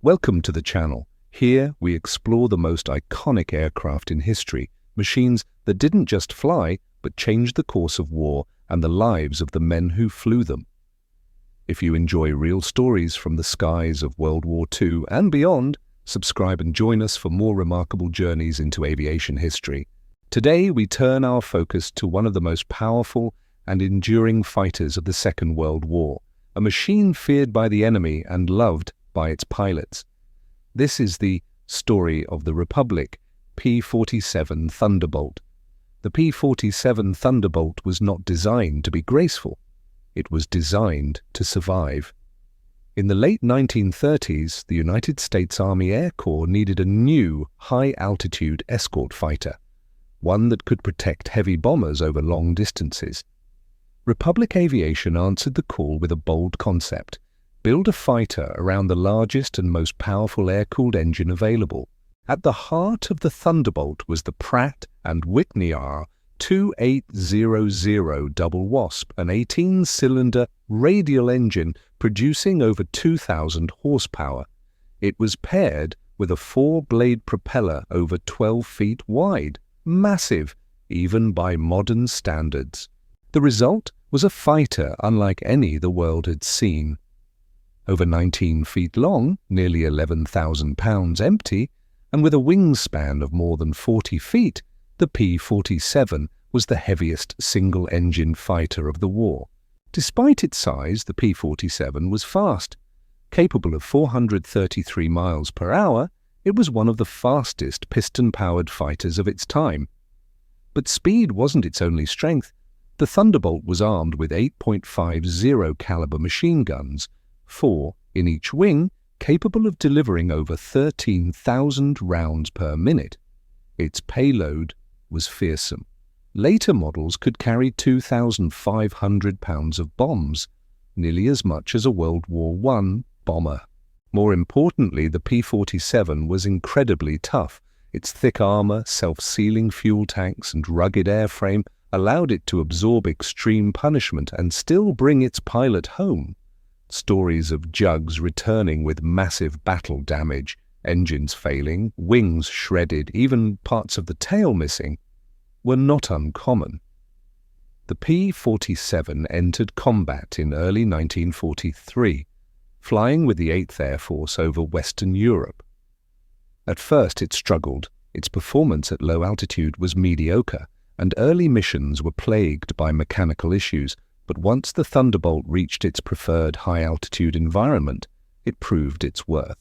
Welcome to the channel. Here we explore the most iconic aircraft in history, machines that didn't just fly, but changed the course of war and the lives of the men who flew them. If you enjoy real stories from the skies of World War II and beyond, subscribe and join us for more remarkable journeys into aviation history. Today we turn our focus to one of the most powerful and enduring fighters of the Second World War, a machine feared by the enemy and loved by its pilots. This is the story of the Republic, P-47 Thunderbolt. The P-47 Thunderbolt was not designed to be graceful. It was designed to survive. In the late 1930s, the United States Army Air Corps needed a new, high-altitude escort fighter, one that could protect heavy bombers over long distances. Republic Aviation answered the call with a bold concept: build a fighter around the largest and most powerful air-cooled engine available. At the heart of the Thunderbolt was the Pratt & Whitney R-2800 Double Wasp, an 18-cylinder radial engine producing over 2,000 horsepower. It was paired with a 4-blade propeller over 12 feet wide, massive, even by modern standards. The result was a fighter unlike any the world had seen. Over 19 feet long, nearly 11,000 pounds empty, and with a wingspan of more than 40 feet, the P-47 was the heaviest single-engine fighter of the war. Despite its size, the P-47 was fast. Capable of 433 miles per hour, it was one of the fastest piston-powered fighters of its time. But speed wasn't its only strength. The Thunderbolt was armed with 8.50 caliber machine guns, 4 in each wing, capable of delivering over 13,000 rounds per minute. Its payload was fearsome. Later models could carry 2,500 pounds of bombs, nearly as much as a World War I bomber. More importantly, the P-47 was incredibly tough. Its thick armor, self-sealing fuel tanks, and rugged airframe allowed it to absorb extreme punishment and still bring its pilot home. Stories of jugs returning with massive battle damage, engines failing, wings shredded, even parts of the tail missing, were not uncommon. The P-47 entered combat in early 1943, flying with the 8th Air Force over Western Europe. At first it struggled. Its performance at low altitude was mediocre, and early missions were plagued by mechanical issues. But once the Thunderbolt reached its preferred high-altitude environment, it proved its worth.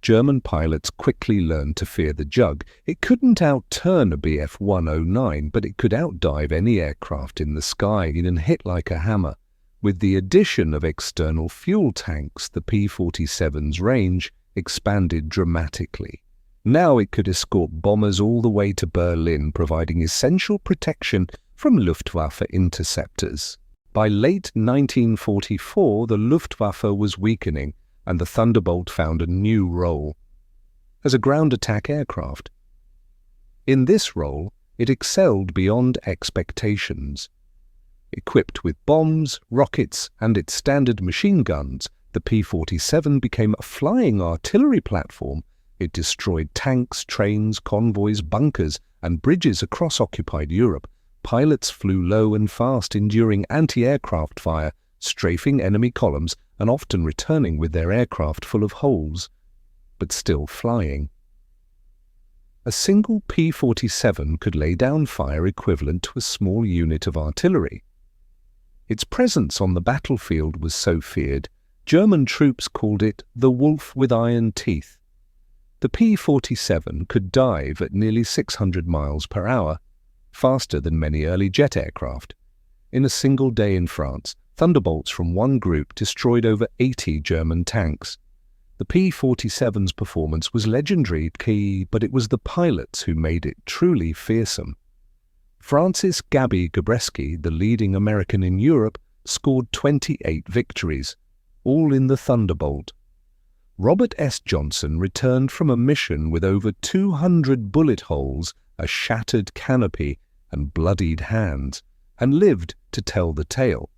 German pilots quickly learned to fear the Jug. It couldn't outturn a Bf-109, but it could outdive any aircraft in the sky and hit like a hammer. With the addition of external fuel tanks, the P-47's range expanded dramatically. Now it could escort bombers all the way to Berlin, providing essential protection from Luftwaffe interceptors. By late 1944, the Luftwaffe was weakening, and the Thunderbolt found a new role as a ground attack aircraft. In this role, it excelled beyond expectations. Equipped with bombs, rockets, and its standard machine guns, the P-47 became a flying artillery platform. It destroyed tanks, trains, convoys, bunkers, and bridges across occupied Europe. Pilots flew low and fast, enduring anti-aircraft fire, strafing enemy columns, and often returning with their aircraft full of holes, but still flying. A single P-47 could lay down fire equivalent to a small unit of artillery. Its presence on the battlefield was so feared, German troops called it the wolf with iron teeth. The P-47 could dive at nearly 600 miles per hour, faster than many early jet aircraft. In a single day in France, Thunderbolts from one group destroyed over 80 German tanks. The P-47's performance was legendary, but it was the pilots who made it truly fearsome. Francis Gabby Gabreski, the leading American in Europe, scored 28 victories, all in the Thunderbolt. Robert S. Johnson returned from a mission with over 200 bullet holes, a shattered canopy, and bloodied hands, and lived to tell the tale.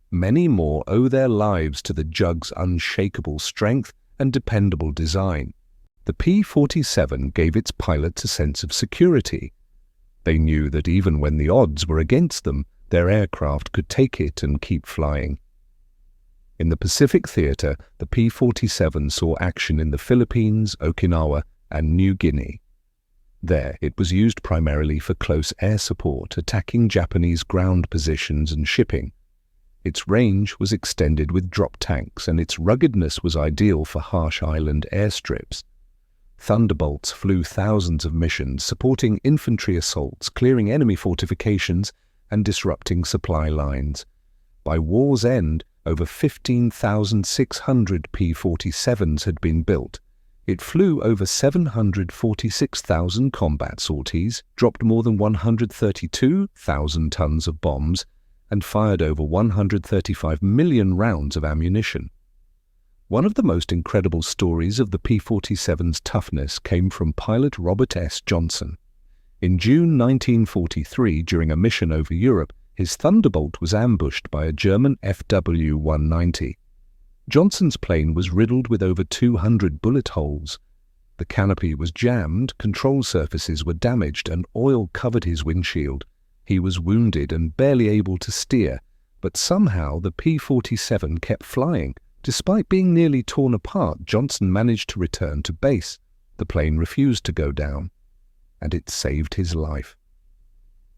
Many more owe their lives to the Jug's unshakable strength and dependable design. The P-47 gave its pilots a sense of security. They knew that even when the odds were against them, their aircraft could take it and keep flying. In the Pacific theater, the P-47 saw action in the Philippines, Okinawa, and New Guinea. There, it was used primarily for close air support, attacking Japanese ground positions and shipping. Its range was extended with drop tanks, and its ruggedness was ideal for harsh island airstrips. Thunderbolts flew thousands of missions, supporting infantry assaults, clearing enemy fortifications, and disrupting supply lines. By war's end, over 15,600 P-47s had been built. It flew over 746,000 combat sorties, dropped more than 132,000 tons of bombs, and fired over 135 million rounds of ammunition. One of the most incredible stories of the P-47's toughness came from pilot Robert S. Johnson. In June 1943, during a mission over Europe, his Thunderbolt was ambushed by a German WWII. Johnson's plane was riddled with over 200 bullet holes. The canopy was jammed, control surfaces were damaged, and oil covered his windshield. He was wounded and barely able to steer, but somehow the P-47 kept flying. Despite being nearly torn apart, Johnson managed to return to base. The plane refused to go down, and it saved his life.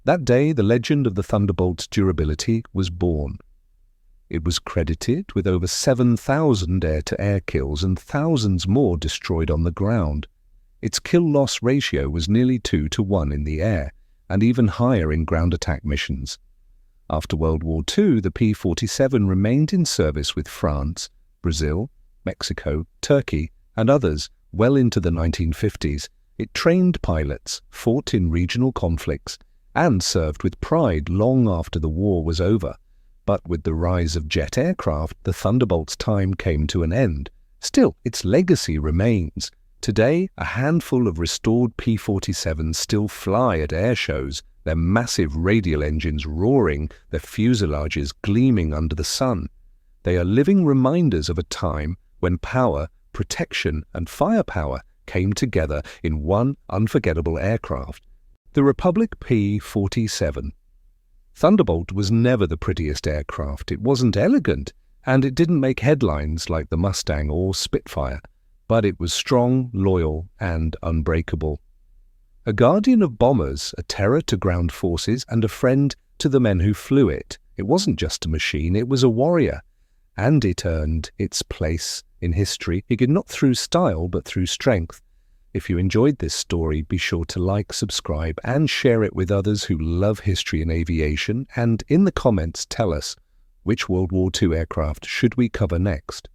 That day, the legend of the Thunderbolt's durability was born. It was credited with over 7,000 air-to-air kills and thousands more destroyed on the ground. Its kill-loss ratio was nearly 2-to-1 in the air, and even higher in ground attack missions. After World War II, the P-47 remained in service with France, Brazil, Mexico, Turkey, and others well into the 1950s. It trained pilots, fought in regional conflicts, and served with pride long after the war was over. But with the rise of jet aircraft, the Thunderbolt's time came to an end. Still, its legacy remains. Today, a handful of restored P-47s still fly at air shows, their massive radial engines roaring, their fuselages gleaming under the sun. They are living reminders of a time when power, protection, and firepower came together in one unforgettable aircraft, the Republic P-47. Thunderbolt was never the prettiest aircraft. It wasn't elegant, and it didn't make headlines like the Mustang or Spitfire, but it was strong, loyal, and unbreakable. A guardian of bombers, a terror to ground forces, and a friend to the men who flew it. It wasn't just a machine, it was a warrior, and it earned its place in history, not through style, but through strength. If you enjoyed this story, be sure to like, subscribe, and share it with others who love history and aviation, and in the comments tell us, which World War II aircraft should we cover next?